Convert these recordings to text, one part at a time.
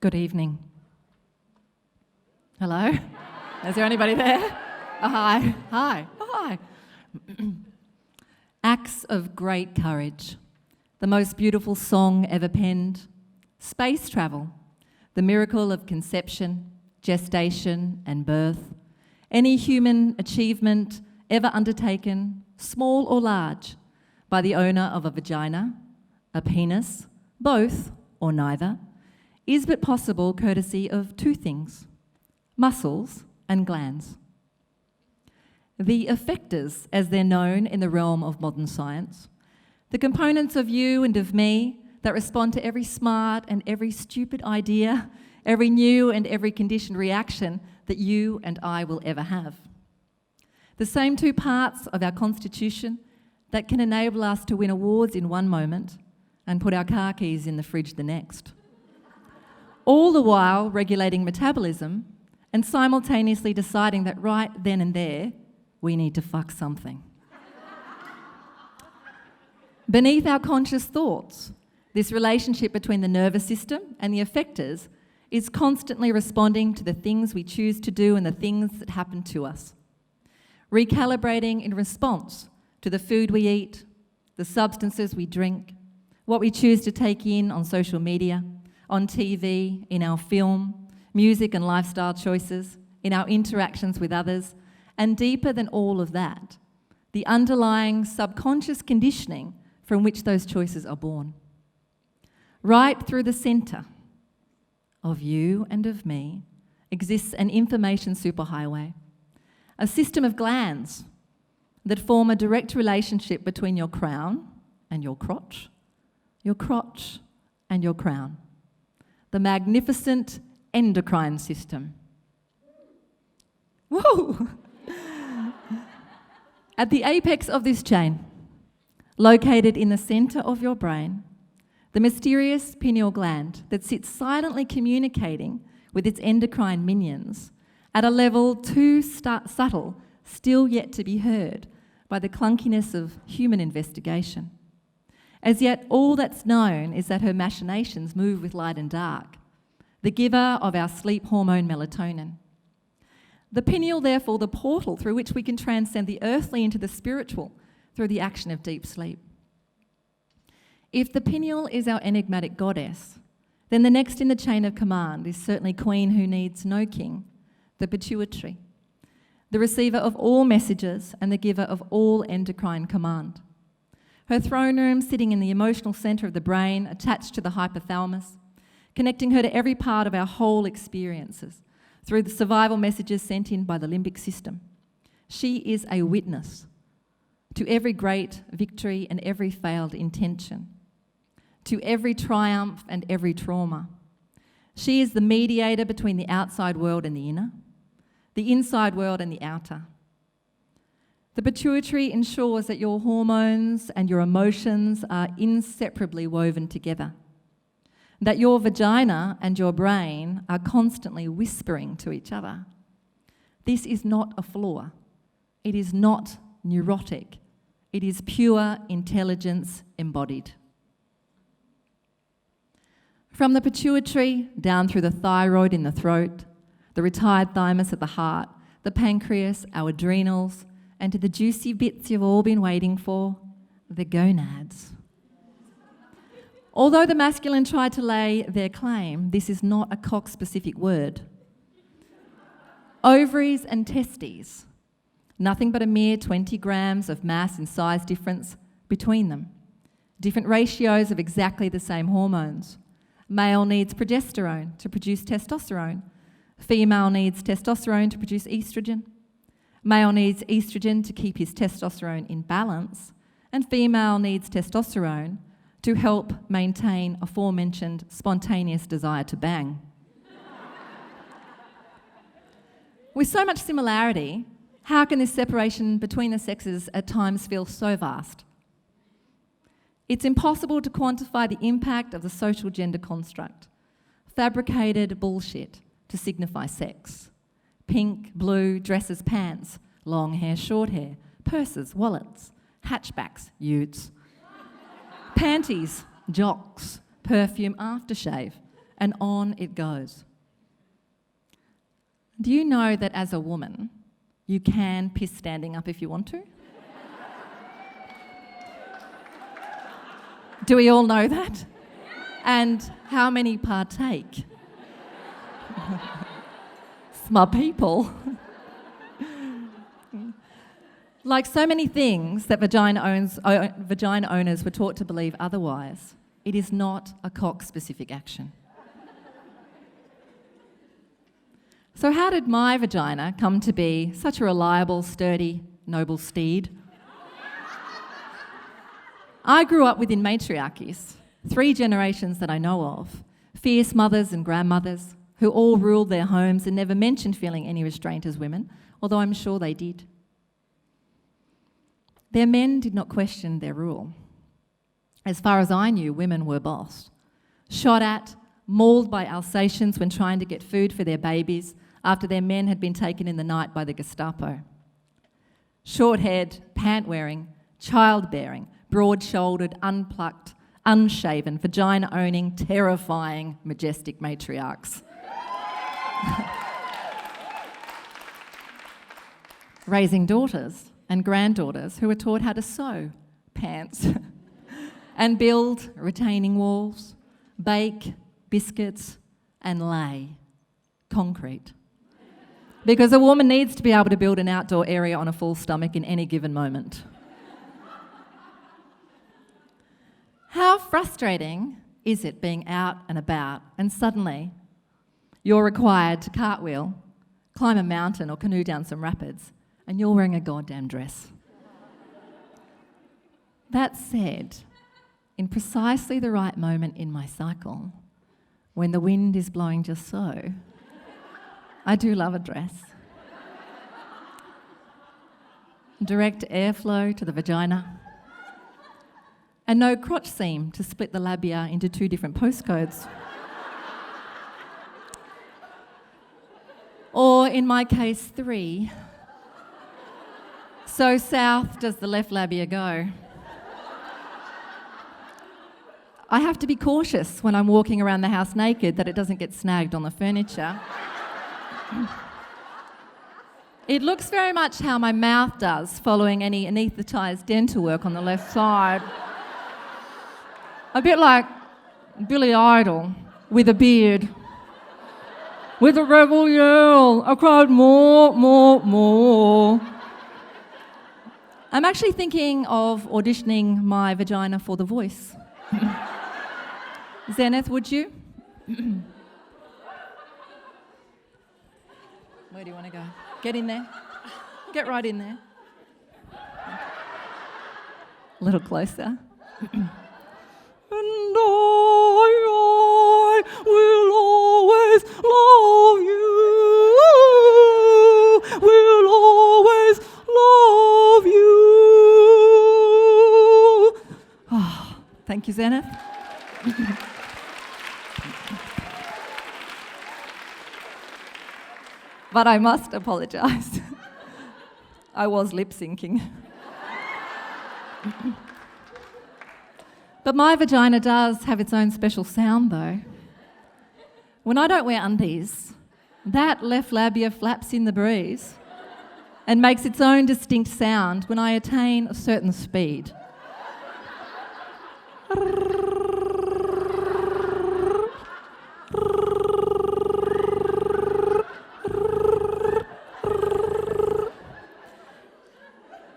Good evening. Hello? Is there anybody there? Oh, hi. Hi. Oh, hi. Acts of great courage. The most beautiful song ever penned. Space travel. The miracle of conception, gestation and birth. Any human achievement ever undertaken, small or large, by the owner of a vagina, a penis, both or neither, is but possible courtesy of two things: muscles and glands. The effectors, as they're known in the realm of modern science, the components of you and of me that respond to every smart and every stupid idea, every new and every conditioned reaction that you and I will ever have. The same two parts of our constitution that can enable us to win awards in one moment and put our car keys in the fridge the next. All the while regulating metabolism and simultaneously deciding that right then and there, we need to fuck something. Beneath our conscious thoughts, this relationship between the nervous system and the effectors is constantly responding to the things we choose to do and the things that happen to us. Recalibrating in response to the food we eat, the substances we drink, what we choose to take in on social media, on TV, in our film, music and lifestyle choices, in our interactions with others, and deeper than all of that, the underlying subconscious conditioning from which those choices are born. Right through the centre of you and of me exists an information superhighway, a system of glands that form a direct relationship between your crown and your crotch and your crown. The magnificent endocrine system. Whoa! At the apex of this chain, located in the centre of your brain, the mysterious pineal gland that sits silently communicating with its endocrine minions at a level too subtle, still yet to be heard by the clunkiness of human investigation. As yet, all that's known is that her machinations move with light and dark, the giver of our sleep hormone melatonin. The pineal, therefore, the portal through which we can transcend the earthly into the spiritual through the action of deep sleep. If the pineal is our enigmatic goddess, then the next in the chain of command is certainly queen who needs no king, the pituitary, the receiver of all messages and the giver of all endocrine command. Her throne room sitting in the emotional centre of the brain, attached to the hypothalamus, connecting her to every part of our whole experiences through the survival messages sent in by the limbic system. She is a witness to every great victory and every failed intention, to every triumph and every trauma. She is the mediator between the outside world and the inner, the inside world and the outer. The pituitary ensures that your hormones and your emotions are inseparably woven together, that your vagina and your brain are constantly whispering to each other. This is not a flaw. It is not neurotic. It is pure intelligence embodied. From the pituitary down through the thyroid in the throat, the retired thymus at the heart, the pancreas, our adrenals, and to the juicy bits you've all been waiting for, the gonads. Although the masculine tried to lay their claim, this is not a cock-specific word. Ovaries and testes, nothing but a mere 20 grams of mass and size difference between them. Different ratios of exactly the same hormones. Male needs progesterone to produce testosterone. Female needs testosterone to produce estrogen. Male needs estrogen to keep his testosterone in balance, and female needs testosterone to help maintain aforementioned spontaneous desire to bang. With so much similarity, how can this separation between the sexes at times feel so vast? It's impossible to quantify the impact of the social gender construct, fabricated bullshit to signify sex. Pink, blue, dresses, pants, long hair, short hair, purses, wallets, hatchbacks, utes, panties, jocks, perfume, aftershave, and on it goes. Do you know that as a woman, you can piss standing up if you want to? Do we all know that? And how many partake? Smart people. Like so many things that vagina owners were taught to believe otherwise, it is not a cock-specific action. So how did my vagina come to be such a reliable, sturdy, noble steed? I grew up within matriarchies, 3 generations that I know of, fierce mothers and grandmothers who all ruled their homes and never mentioned feeling any restraint as women, although I'm sure they did. Their men did not question their rule. As far as I knew, women were bossed, shot at, mauled by Alsatians when trying to get food for their babies after their men had been taken in the night by the Gestapo. Short-haired, pant-wearing, childbearing, broad-shouldered, unplucked, unshaven, vagina-owning, terrifying, majestic matriarchs. Raising daughters and granddaughters who were taught how to sew pants and build retaining walls, bake biscuits and lay concrete. Because a woman needs to be able to build an outdoor area on a full stomach in any given moment. How frustrating is it being out and about and suddenly you're required to cartwheel, climb a mountain or canoe down some rapids and you're wearing a goddamn dress? That said, in precisely the right moment in my cycle, when the wind is blowing just so, I do love a dress. Direct airflow to the vagina, and no crotch seam to split the labia into 2 different postcodes. Or in my case, 3. So south does the left labia go. I have to be cautious when I'm walking around the house naked that it doesn't get snagged on the furniture. It looks very much how my mouth does following any anaesthetised dental work on the left side. A bit like Billy Idol with a beard. With a rebel yell, I cried more, more, more. I'm actually thinking of auditioning my vagina for The Voice. Zenith, would you? Where do you want to go? Get in there. Get right in there. A little closer. And I will always love you. Will always love you. Oh, thank you, Zenith. But I must apologise. I was lip-syncing. But my vagina does have its own special sound, though. When I don't wear undies, that left labia flaps in the breeze and makes its own distinct sound when I attain a certain speed.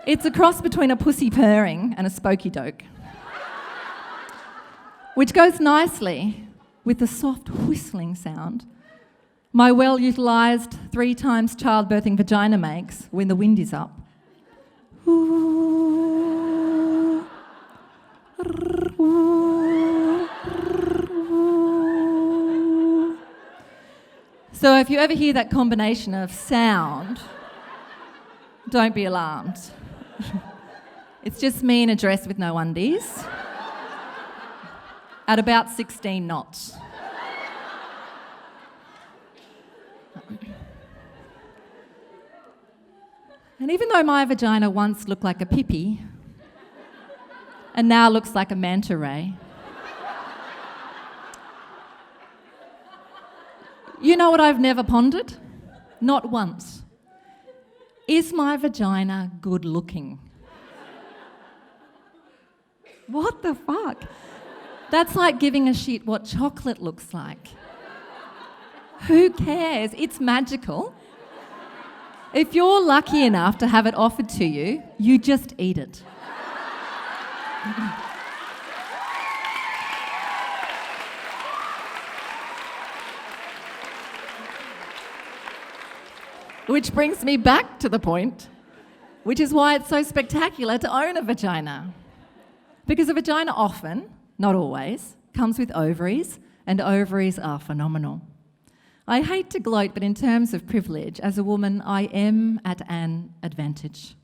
It's a cross between a pussy purring and a spooky doke, which goes nicely with the soft whistling sound my well-utilised 3 times childbirthing vagina makes when the wind is up. So if you ever hear that combination of sound, don't be alarmed. It's just me in a dress with no undies at about 16 knots. And even though my vagina once looked like a pippy and now looks like a manta ray, You know what I've never pondered? Not once. Is my vagina good looking? What the fuck? That's like giving a shit what chocolate looks like. Who cares? It's magical. If you're lucky enough to have it offered to you, you just eat it. Which brings me back to the point, which is why it's so spectacular to own a vagina. Because a vagina often, not always, comes with ovaries, and ovaries are phenomenal. I hate to gloat, but in terms of privilege, as a woman, I am at an advantage.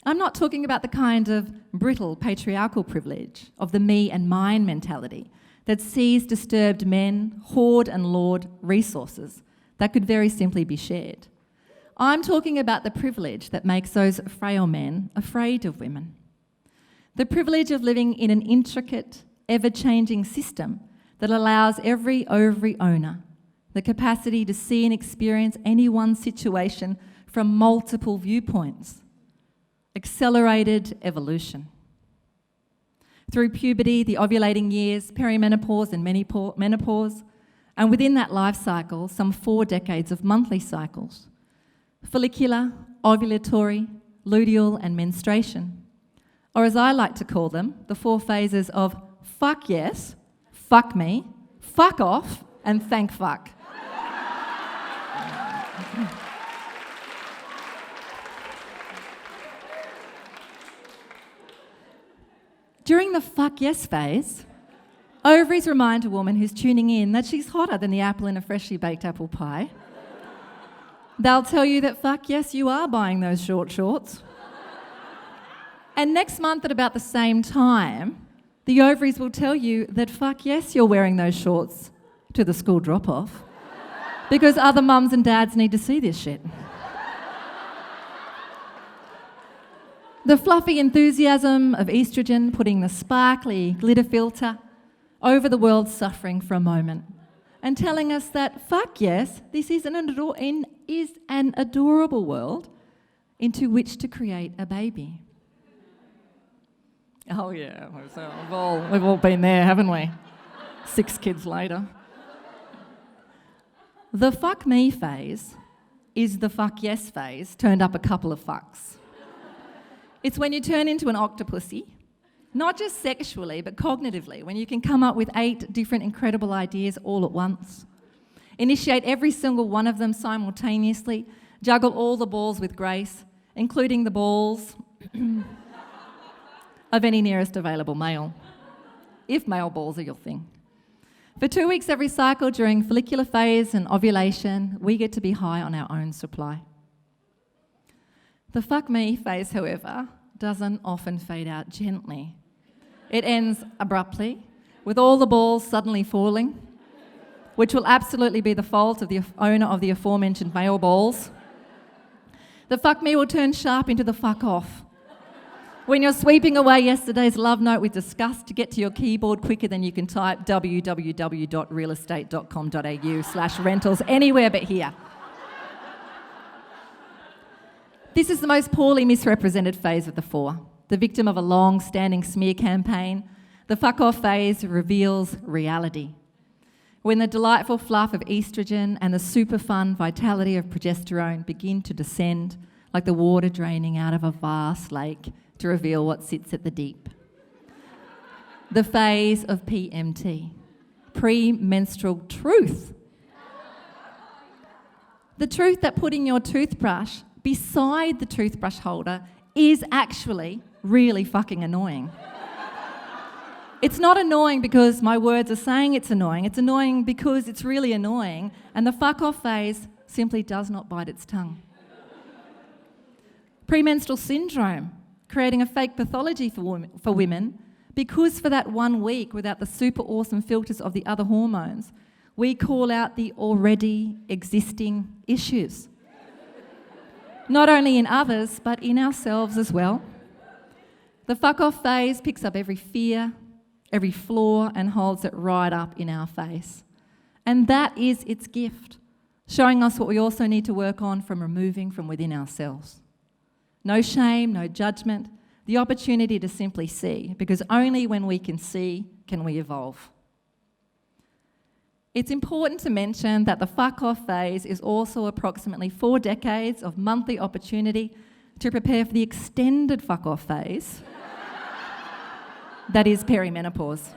I'm not talking about the kind of brittle patriarchal privilege of the me and mine mentality that sees disturbed men hoard and lord resources that could very simply be shared. I'm talking about the privilege that makes those frail men afraid of women. The privilege of living in an intricate, ever-changing system that allows every ovary owner the capacity to see and experience any one situation from multiple viewpoints. Accelerated evolution. Through puberty, the ovulating years, perimenopause and menopause, and within that life cycle, some 4 decades of monthly cycles. Follicular, ovulatory, luteal and menstruation. Or as I like to call them, the 4 phases of fuck yes, fuck me, fuck off and thank fuck. During the fuck yes phase, ovaries remind a woman who's tuning in that she's hotter than the apple in a freshly baked apple pie. They'll tell you that fuck yes, you are buying those short shorts. And next month at about the same time, the ovaries will tell you that fuck yes, you're wearing those shorts to the school drop-off because other mums and dads need to see this shit. The fluffy enthusiasm of estrogen putting the sparkly glitter filter over the world's suffering for a moment and telling us that, fuck yes, this is an adorable world into which to create a baby. Oh yeah, we've all been there, haven't we? 6 kids later. The fuck me phase is the fuck yes phase turned up a couple of fucks. It's when you turn into an octopussy, not just sexually, but cognitively, when you can come up with 8 different incredible ideas all at once. Initiate every single one of them simultaneously, juggle all the balls with grace, including the balls of any nearest available male, if male balls are your thing. For 2 weeks every cycle during follicular phase and ovulation, we get to be high on our own supply. The fuck me phase, however, doesn't often fade out gently. It ends abruptly, with all the balls suddenly falling, which will absolutely be the fault of the owner of the aforementioned male balls. The fuck me will turn sharp into the fuck off. When you're sweeping away yesterday's love note with disgust to get to your keyboard quicker than you can type www.realestate.com.au/rentals anywhere but here. This is the most poorly misrepresented phase of the 4. The victim of a long-standing smear campaign, the fuck-off phase reveals reality. When the delightful fluff of estrogen and the super fun vitality of progesterone begin to descend like the water draining out of a vast lake to reveal what sits at the deep. The phase of PMT, premenstrual truth. The truth that putting your toothbrush beside the toothbrush holder is actually really fucking annoying. It's not annoying because my words are saying it's annoying because it's really annoying, and the fuck off phase simply does not bite its tongue. Premenstrual syndrome, creating a fake pathology for women because for that 1 week without the super awesome filters of the other hormones, we call out the already existing issues. Not only in others, but in ourselves as well. The fuck-off phase picks up every fear, every flaw, and holds it right up in our face. And that is its gift, showing us what we also need to work on from removing from within ourselves. No shame, no judgment, the opportunity to simply see, because only when we can see can we evolve. It's important to mention that the fuck-off phase is also approximately 4 decades of monthly opportunity to prepare for the extended fuck-off phase, that is perimenopause,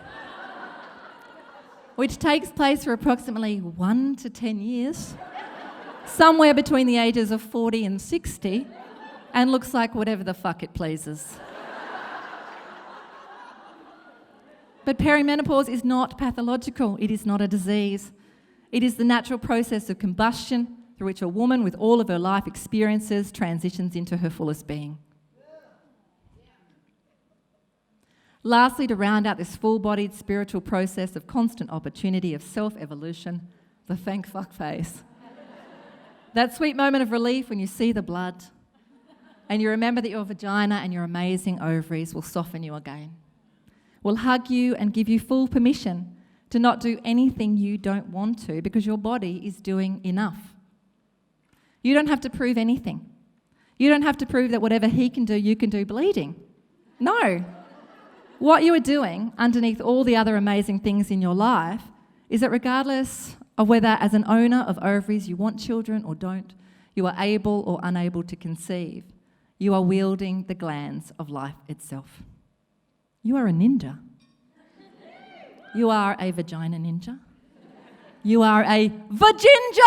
which takes place for approximately 1 to 10 years, somewhere between the ages of 40 and 60, and looks like whatever the fuck it pleases. But perimenopause is not pathological. It is not a disease. It is the natural process of combustion through which a woman with all of her life experiences transitions into her fullest being. Lastly, to round out this full-bodied spiritual process of constant opportunity of self-evolution, the thank fuck phase. That sweet moment of relief when you see the blood and you remember that your vagina and your amazing ovaries will soften you again, will hug you and give you full permission to not do anything you don't want to because your body is doing enough. You don't have to prove anything. You don't have to prove that whatever he can do, you can do bleeding. No. What you are doing underneath all the other amazing things in your life is that regardless of whether as an owner of ovaries you want children or don't, you are able or unable to conceive, you are wielding the glands of life itself. You are a ninja. You are a vagina ninja. You are a vaginja!